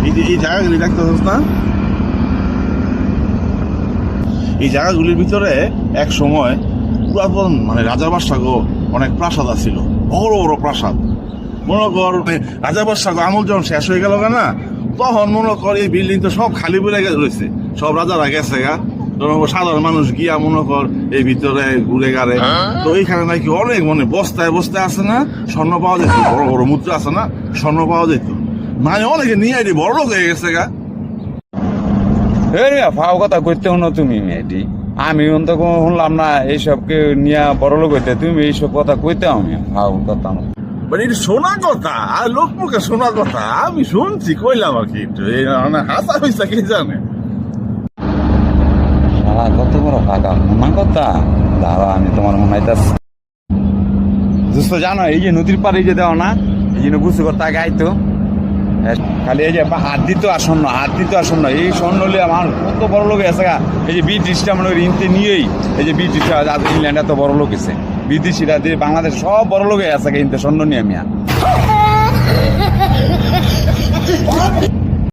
এই জায়গাগুলি দেখতেছিস না, এই জায়গাগুলির ভিতরে এক সময় পুরাতন মানে রাজা বাদশাহ অনেক প্রাসাদ ছিল, বড় বড় প্রাসাদ। মনে কর রাজা বাদশাহ আমল যখন শেষ হয়ে গেল না, তখন মনে কর এই বিল্ডিং তো সব খালি পড়ে রয়েছে, সব রাজারা গেছে গা। সাধারণ মানুষ গিয়া মনে কর এই ভিতরে ঘুরে গাড়ে। তো এইখানে নাকি অনেক মানে বস্তায় বস্তায় আছে না স্বর্ণ পাওয়া যেত, বড় বড় মুদ্রা আছে না স্বর্ণ পাওয়া যেত, মানে অনেকে নিয়ে বড় লোক হয়ে গেছে গা। ফাও কথা করতে হনো তুমি মেয়েটি, আমি তো শুনলাম না এইসবকে নিয়ে বড় লোক হইতে, তুমি এইসব কথা কইতে আমি ফাও কথা না। মানে এটা শোনা কথা আর লোক মুখে শোনা কথা, আমি শুনছি কইলাম আর কি, একটু হাসা হয়েছে কে জানে। সারা কত বড় ফাঁকা মনে কথা, দাঁড়া আমি তোমার মনে হইতাছি। দোস্ত জানো এই যে নদীর পাড়ে যে দেওয়া না, এই জন্য বুঝতে করতে গাইতো খালি এই যে হাত দিত আসন্ন, হাত দিত আসন্ন, এই স্বর্ণ হলে আমার কত বড় লোক আছে গা। এই যে ব্রিটিশটা মনে করি ইনতে নিয়েই, এই যে ব্রিটিশরা ইংল্যান্ড এত বড় লোক আছে, বিদেশিরা দিয়ে বাংলাদেশ সব বড় লোক আছে ইনতে স্বর্ণ নিয়ে আমি।